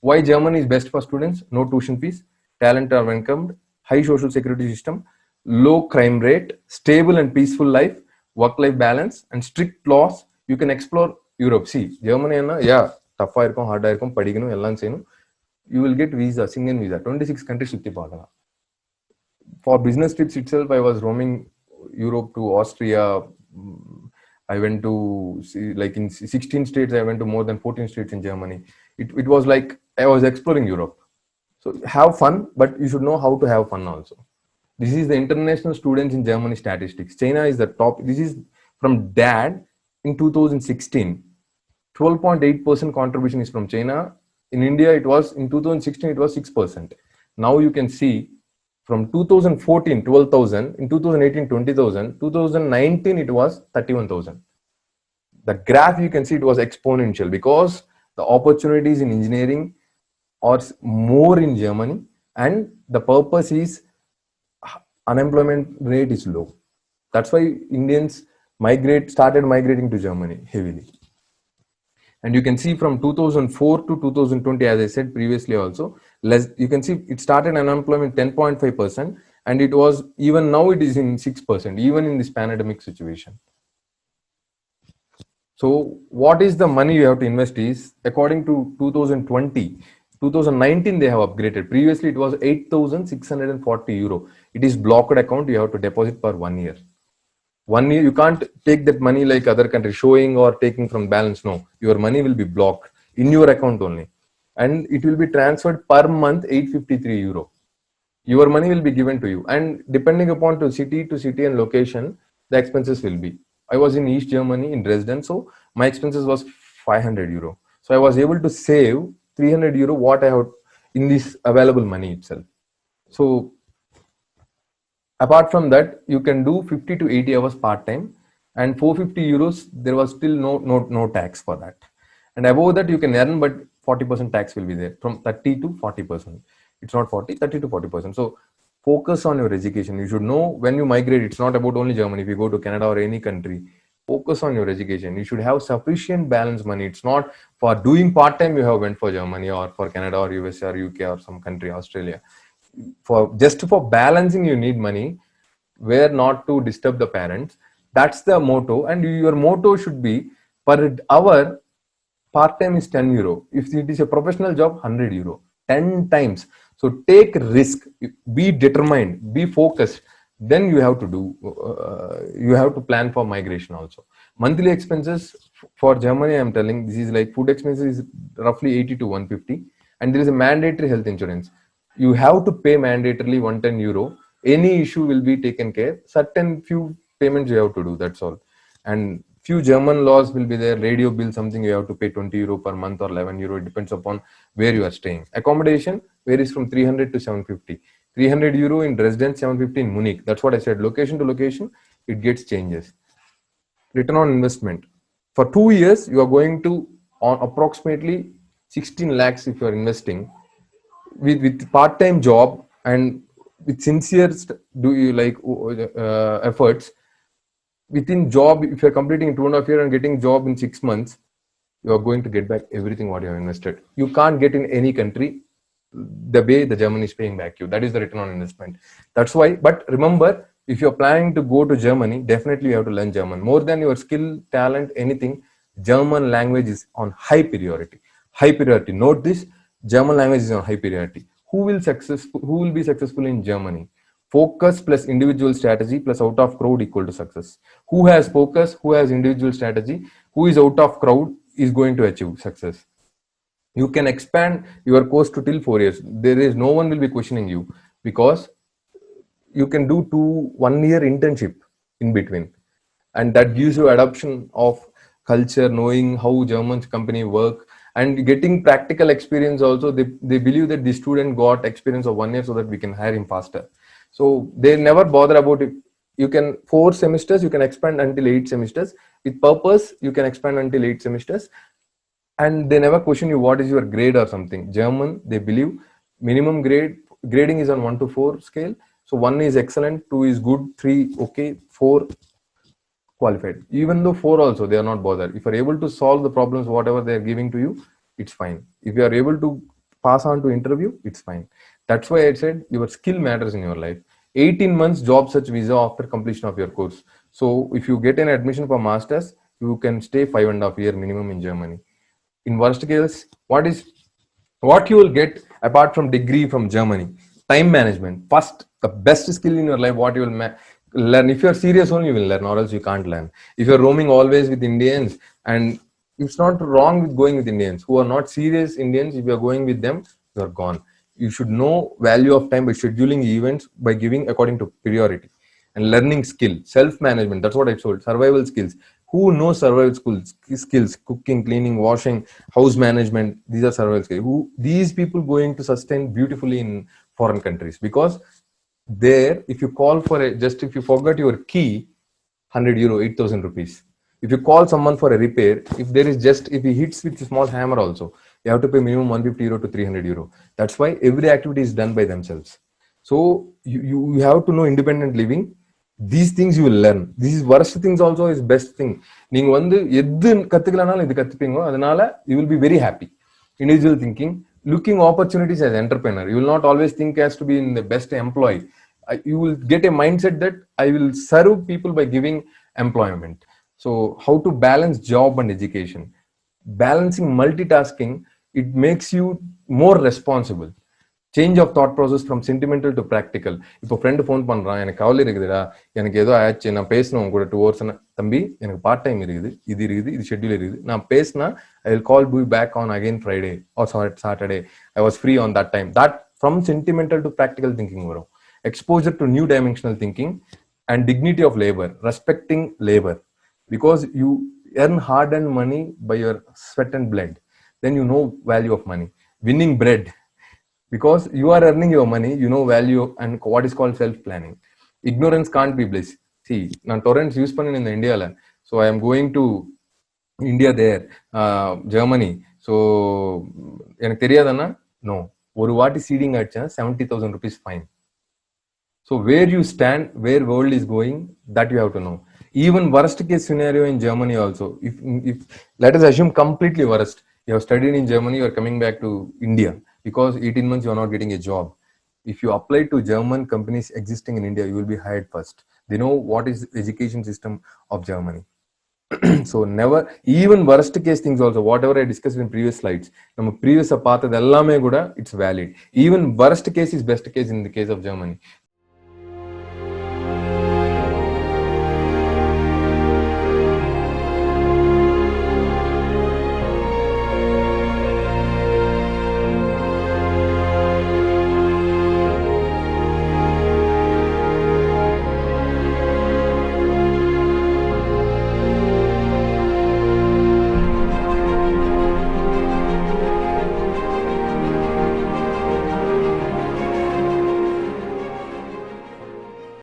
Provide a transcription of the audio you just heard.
Why Germany is best for students? No tuition fees, talent are welcomed, high social security system, low crime rate, stable and peaceful life, work-life balance, and strict laws. You can explore Europe. See, Germany, yeah, tough இருக்கும் hard இருக்கும் படிக்கணும் எல்லாம் செய்யணும். You will get visa, Schengen visa, 26 countries சுத்தி பார்க்கலாம். For business trips itself, I was roaming Europe to Austria. I went to like in 16 states. I went to more than 14 states in Germany. It was like I was exploring Europe. So have fun, but you should know how to have fun also. This is the international students in Germany statistics. China is the top. This is from DAD in 2016. 12.8% contribution is from China. In India, it was in 2016, it was 6%. Now you can see from 2014, 12,000, in 2018, 20,000, 2019, it was 31,000. The graph you can see it was exponential because the opportunities in engineering are more in Germany, and the purpose is unemployment rate is low. That's why Indians started migrating to Germany heavily. And you can see from 2004 to 2020, as I said previously also, you can see it started unemployment 10.5%, and it was, even now it is in 6%, even in this pandemic situation. So what is the money you have to invest is, according to 2020, 2019 they have upgraded. Previously it was 8,640 euro. It is blocked account. You have to deposit per 1 year. 1 year, you can't take that money like other countries showing or taking from balance. No, your money will be blocked in your account only, and it will be transferred per month 853 euro. Your money will be given to you, and depending upon to city and location, the expenses will be. I was in East Germany in Dresden, so my expenses was 500 euro. So I was able to save 300 euro what I have in this available money itself. So apart from that, you can do 50 to 80 hours part-time, and 450 euros, there was still no tax for that. And above that, you can earn, but 40% tax will be there, from 30 to 40%. It's not 40, 30 to 40%. So focus on your education. You should know when you migrate, it's not about only Germany. If you go to Canada or any country, focus on your education. You should have sufficient balance money. It's not for doing part-time you have went for Germany or for Canada or USA or UK or some country, Australia. Just for balancing, you need money, where not to disturb the parents. That's the motto, and your motto should be, per hour part-time is 10 euro. If it is a professional job, 100 euro, 10 times. So take risk, be determined, be focused. Then you have to do, you have to plan for migration also. Monthly expenses for Germany, I'm telling, this is like food expenses is roughly 80 to 150, and there is a mandatory health insurance. You have to pay mandatorily 110 euro. Any issue will be taken care. Certain few payments you have to do, that's all. And few German laws will be there. Radio bill, something you have to pay 20 euro per month or 11 euro. It depends upon where you are staying. Accommodation varies from 300 to 750. 300 euro in Dresden, 750 in Munich. That's what I said. Location to location, it gets changes. Return on investment. For 2 years, you are going to on approximately 16 lakhs if you are investing. With part-time job and with sincere efforts, within job, if you're completing 2.5 years and getting job in 6 months, you are going to get back everything what you have invested. You can't get in any country the way the Germany is paying back you. That is the return on investment. That's why. But remember, if you're planning to go to Germany, definitely you have to learn German. More than your skill, talent, anything, German language is on high priority. High priority. Note this: German language is on high priority. Who will be successful in Germany? Focus plus individual strategy plus out of crowd equal to success. Who has focus, who has individual strategy, who is out of crowd is going to achieve success. You can expand your course to till 4 years. There is no one will be questioning you, because you can do 1 year internship in between, and that gives you adoption of culture, knowing how German company work, and getting practical experience also. They believe that the student got experience of 1 year so that we can hire him faster. So they never bother about it. You can 4 semesters, you can expand until 8 semesters. With purpose, you can expand until 8 semesters. And they never question you what is your grade or something. German, they believe minimum grading is on 1 to 4 scale. So 1 is excellent, 2 is good, 3 okay, 4 qualified. Even though 4 also, they are not bothered. If you are able to solve the problems, whatever they are giving to you, it's fine. If you are able to pass on to interview, it's fine. That's why I said your skill matters in your life. 18 months job search visa after completion of your course. So if you get an admission for masters, you can stay 5.5 years minimum in Germany. In worst case, what you will get apart from degree from Germany? Time management. First, the best skill in your life, what you will learn. If you're serious only, you will learn, or else you can't learn. If you're roaming always with Indians, and it's not wrong with going with Indians who are not serious Indians, if you're going with them, you're gone. You should know value of time by scheduling events, by giving according to priority, and learning skill, self-management. That's what I told. Survival skills. Who knows survival skills? Cooking, cleaning, washing, house management. These are survival skills. Who these people going to sustain beautifully in foreign countries? Because there, if you call for if you forgot your key, 100 euro, 8,000 rupees. If you call someone for a repair, if he hits with a small hammer also, you have to pay minimum 150 euro to 300 euro. That's why every activity is done by themselves. So you have to know independent living. These things you will learn. These worst things also is best thing. நீங்க வந்து எது கத்துக்கலனாலும் இது கத்துப்பீங்க. அதனால you will be very happy. Individual thinking, looking opportunities as entrepreneur. You will not always think as to be in the best employee. You will get a mindset that I will serve people by giving employment. So how to balance job and education? Balancing multitasking, it makes you more responsible. Change of thought process from sentimental to practical. இப்போ friend phone பண்ணுறான், எனக்கு கவலை இருக்குதுடா, எனக்கு ஏதோ ஆச்சு, நான் பேசணும் கூட 2 hours. தம்பி எனக்கு பார்ட் டைம் இருக்குது, இது ஷெட்யூல் இருக்குது, நான் பேசினா ஐ will call you back on again Friday or Saturday, I was free on that time. That from sentimental to practical thinking வரும். Exposure to new dimensional thinking and dignity of labour, respecting labour, because you earn hard-earned money by your sweat and blood. Then you know value of money. Winning bread. Because you are earning your money, you know value and what is called self-planning. Ignorance can't be bliss. See, நான் torrents use பண்ணேன் in India. So I am going to India there, Germany. So எனக்கு தெரியாதுன்னா no. ஒரு வாட்டி seeding ஆயிடுச்சுன்னா 70,000 rupees fine. So where you stand, where world is going, that you have to know. Even worst case scenario in Germany also. If let us assume completely worst, you have studied in Germany, you are coming back to India. Because 18 months you are not getting a job. If you apply to German companies existing in India, you will be hired first. They know what is the education system of Germany. So never, even worst case things also, whatever I discussed in previous slides, நம்ம previous பார்த்தது எல்லாமே கூட it's valid. Even worst case is best case in the case of Germany.